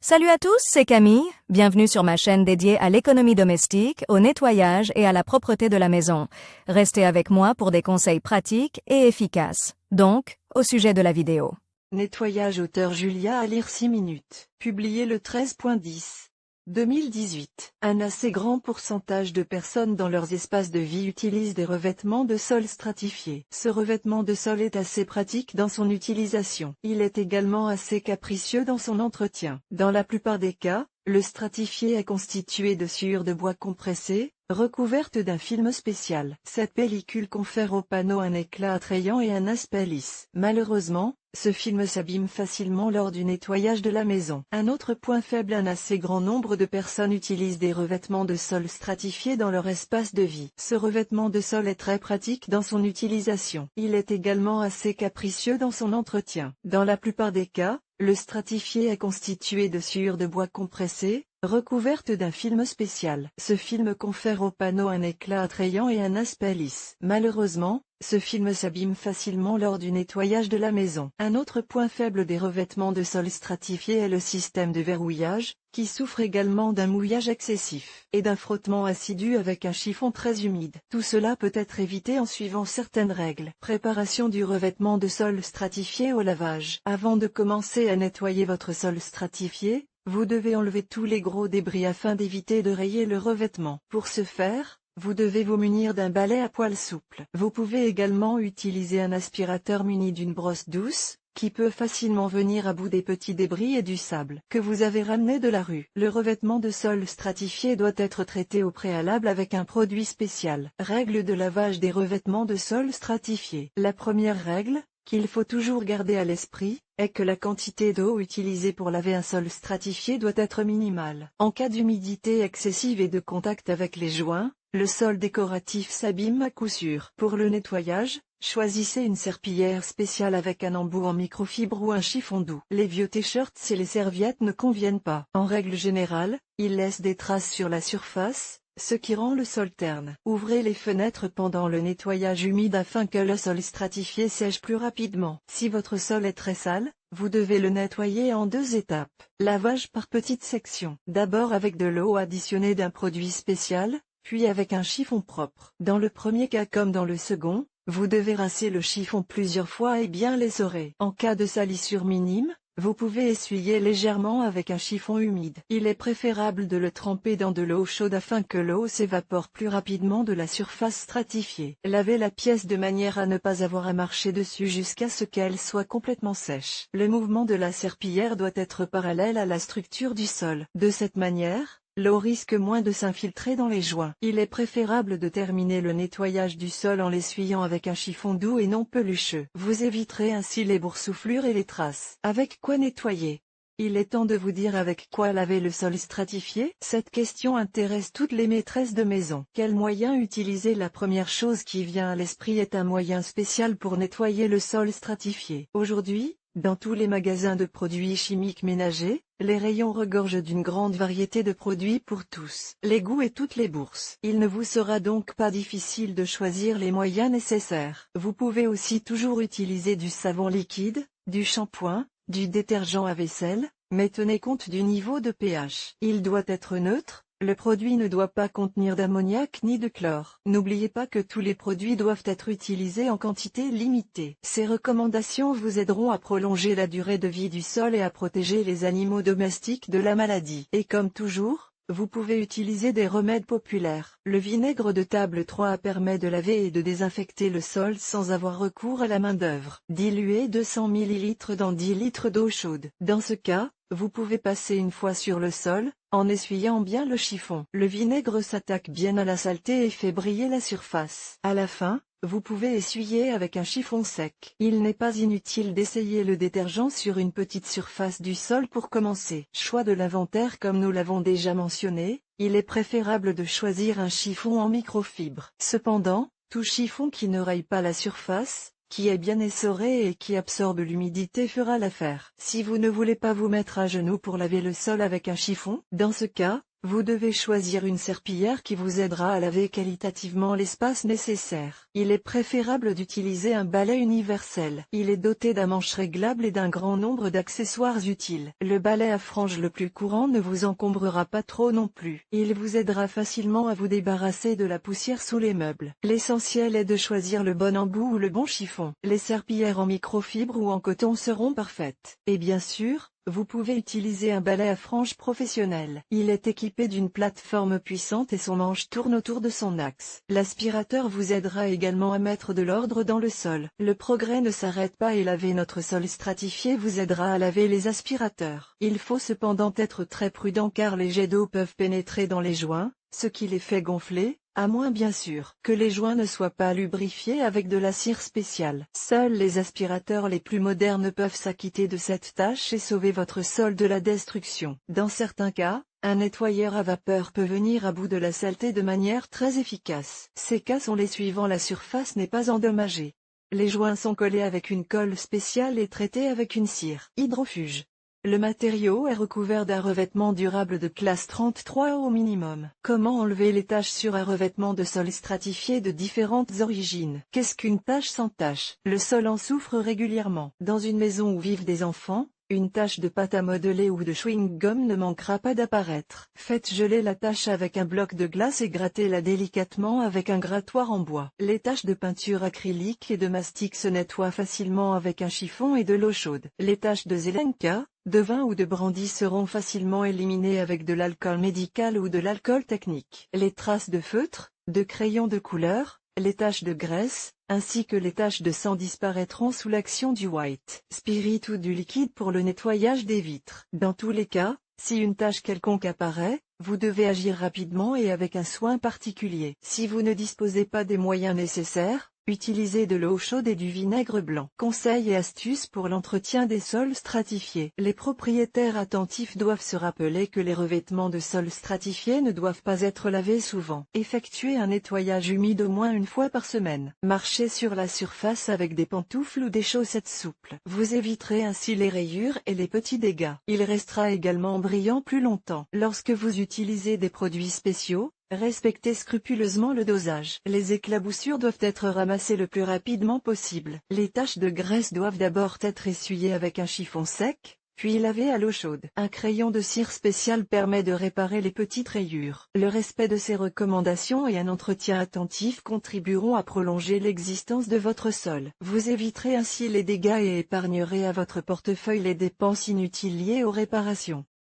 Salut à tous, c'est Camille. Bienvenue sur ma chaîne dédiée à l'économie domestique, au nettoyage et à la propreté de la maison. Restez avec moi pour des conseils pratiques et efficaces. Donc, au sujet de la vidéo. Nettoyage auteur Julia à lire 6 minutes. Publié le 13.10. 2018. Un assez grand pourcentage de personnes dans leurs espaces de vie utilisent des revêtements de sol stratifiés. Ce revêtement de sol est assez pratique dans son utilisation. Il est également assez capricieux dans son entretien. Dans la plupart des cas, le stratifié est constitué de sciure de bois compressée, recouverte d'un film spécial. Cette pellicule confère au panneau un éclat attrayant et un aspect lisse. Malheureusement, ce film s'abîme facilement lors du nettoyage de la maison. Un autre point faible, un assez grand nombre de personnes utilisent des revêtements de sol stratifiés dans leur espace de vie. Ce revêtement de sol est très pratique dans son utilisation. Il est également assez capricieux dans son entretien. Dans la plupart des cas, le stratifié est constitué de sciure de bois compressée, recouverte d'un film spécial. Ce film confère au panneau un éclat attrayant et un aspect lisse. Malheureusement, ce film s'abîme facilement lors du nettoyage de la maison. Un autre point faible des revêtements de sol stratifiés est le système de verrouillage, qui souffre également d'un mouillage excessif, et d'un frottement assidu avec un chiffon très humide. Tout cela peut être évité en suivant certaines règles. Préparation du revêtement de sol stratifié au lavage. Avant de commencer à nettoyer votre sol stratifié, vous devez enlever tous les gros débris afin d'éviter de rayer le revêtement. Pour ce faire, vous devez vous munir d'un balai à poils souples. Vous pouvez également utiliser un aspirateur muni d'une brosse douce, qui peut facilement venir à bout des petits débris et du sable que vous avez ramené de la rue. Le revêtement de sol stratifié doit être traité au préalable avec un produit spécial. Règle de lavage des revêtements de sol stratifiés. La première règle, qu'il faut toujours garder à l'esprit, est que la quantité d'eau utilisée pour laver un sol stratifié doit être minimale. En cas d'humidité excessive et de contact avec les joints, le sol décoratif s'abîme à coup sûr. Pour le nettoyage, choisissez une serpillière spéciale avec un embout en microfibre ou un chiffon doux. Les vieux t-shirts et les serviettes ne conviennent pas. En règle générale, ils laissent des traces sur la surface, ce qui rend le sol terne. Ouvrez les fenêtres pendant le nettoyage humide afin que le sol stratifié sèche plus rapidement. Si votre sol est très sale, vous devez le nettoyer en 2 étapes. Lavage par petites sections. D'abord avec de l'eau additionnée d'un produit spécial, puis avec un chiffon propre. Dans le premier cas comme dans le second, vous devez rincer le chiffon plusieurs fois et bien l'essorer. En cas de salissure minime, vous pouvez essuyer légèrement avec un chiffon humide. Il est préférable de le tremper dans de l'eau chaude afin que l'eau s'évapore plus rapidement de la surface stratifiée. Lavez la pièce de manière à ne pas avoir à marcher dessus jusqu'à ce qu'elle soit complètement sèche. Le mouvement de la serpillière doit être parallèle à la structure du sol. De cette manière, l'eau risque moins de s'infiltrer dans les joints. Il est préférable de terminer le nettoyage du sol en l'essuyant avec un chiffon doux et non pelucheux. Vous éviterez ainsi les boursouflures et les traces. Avec quoi nettoyer ? Il est temps de vous dire avec quoi laver le sol stratifié. Cette question intéresse toutes les maîtresses de maison. Quel moyen utiliser? La première chose qui vient à l'esprit est un moyen spécial pour nettoyer le sol stratifié. Aujourd'hui, dans tous les magasins de produits chimiques ménagers, les rayons regorgent d'une grande variété de produits pour tous les goûts et toutes les bourses. Il ne vous sera donc pas difficile de choisir les moyens nécessaires. Vous pouvez aussi toujours utiliser du savon liquide, du shampoing, du détergent à vaisselle, mais tenez compte du niveau de pH. Il doit être neutre. Le produit ne doit pas contenir d'ammoniac ni de chlore. N'oubliez pas que tous les produits doivent être utilisés en quantité limitée. Ces recommandations vous aideront à prolonger la durée de vie du sol et à protéger les animaux domestiques de la maladie. Et comme toujours, vous pouvez utiliser des remèdes populaires. Le vinaigre de table 3 permet de laver et de désinfecter le sol sans avoir recours à la main-d'œuvre. Diluez 200 ml dans 10 litres d'eau chaude. Dans ce cas, vous pouvez passer une fois sur le sol, en essuyant bien le chiffon. Le vinaigre s'attaque bien à la saleté et fait briller la surface. À la fin, vous pouvez essuyer avec un chiffon sec. Il n'est pas inutile d'essayer le détergent sur une petite surface du sol pour commencer. Choix de l'inventaire. Comme nous l'avons déjà mentionné, il est préférable de choisir un chiffon en microfibre. Cependant, tout chiffon qui ne raye pas la surface, qui est bien essoré et qui absorbe l'humidité fera l'affaire. Si vous ne voulez pas vous mettre à genoux pour laver le sol avec un chiffon, dans ce cas, Vous devez choisir une serpillière qui vous aidera à laver qualitativement l'espace nécessaire. Il est préférable d'utiliser un balai universel. Il est doté d'un manche réglable et d'un grand nombre d'accessoires utiles. Le balai à franges le plus courant ne vous encombrera pas trop non plus. Il vous aidera facilement à vous débarrasser de la poussière sous les meubles. L'essentiel est de choisir le bon embout ou le bon chiffon. Les serpillières en microfibre ou en coton seront parfaites. Et bien sûr, vous pouvez utiliser un balai à franges professionnel. Il est équipé d'une plateforme puissante et son manche tourne autour de son axe. L'aspirateur vous aidera également à mettre de l'ordre dans le sol. Le progrès ne s'arrête pas et laver notre sol stratifié vous aidera à laver les aspirateurs. Il faut cependant être très prudent car les jets d'eau peuvent pénétrer dans les joints, ce qui les fait gonfler, à moins bien sûr que les joints ne soient pas lubrifiés avec de la cire spéciale. Seuls les aspirateurs les plus modernes peuvent s'acquitter de cette tâche et sauver votre sol de la destruction. Dans certains cas, un nettoyeur à vapeur peut venir à bout de la saleté de manière très efficace. Ces cas sont les suivants: la surface n'est pas endommagée. Les joints sont collés avec une colle spéciale et traités avec une cire hydrofuge. Le matériau est recouvert d'un revêtement durable de classe 33 au minimum. Comment enlever les taches sur un revêtement de sol stratifié de différentes origines? Qu'est-ce qu'une tache sans tache? Le sol en souffre régulièrement. Dans une maison où vivent des enfants, une tache de pâte à modeler ou de chewing-gum ne manquera pas d'apparaître. Faites geler la tache avec un bloc de glace et grattez-la délicatement avec un grattoir en bois. Les taches de peinture acrylique et de mastic se nettoient facilement avec un chiffon et de l'eau chaude. Les taches de Zelenka, de vin ou de brandy seront facilement éliminées avec de l'alcool médical ou de l'alcool technique. Les traces de feutre, de crayon de couleur, les taches de graisse, ainsi que les taches de sang disparaîtront sous l'action du white spirit ou du liquide pour le nettoyage des vitres. Dans tous les cas, si une tache quelconque apparaît, vous devez agir rapidement et avec un soin particulier. Si vous ne disposez pas des moyens nécessaires, utilisez de l'eau chaude et du vinaigre blanc. Conseils et astuces pour l'entretien des sols stratifiés. Les propriétaires attentifs doivent se rappeler que les revêtements de sol stratifiés ne doivent pas être lavés souvent. Effectuez un nettoyage humide au moins une fois par semaine. Marchez sur la surface avec des pantoufles ou des chaussettes souples. Vous éviterez ainsi les rayures et les petits dégâts. Il restera également brillant plus longtemps. Lorsque vous utilisez des produits spéciaux, respectez scrupuleusement le dosage. Les éclaboussures doivent être ramassées le plus rapidement possible. Les taches de graisse doivent d'abord être essuyées avec un chiffon sec, puis lavées à l'eau chaude. Un crayon de cire spécial permet de réparer les petites rayures. Le respect de ces recommandations et un entretien attentif contribueront à prolonger l'existence de votre sol. Vous éviterez ainsi les dégâts et épargnerez à votre portefeuille les dépenses inutiles liées aux réparations.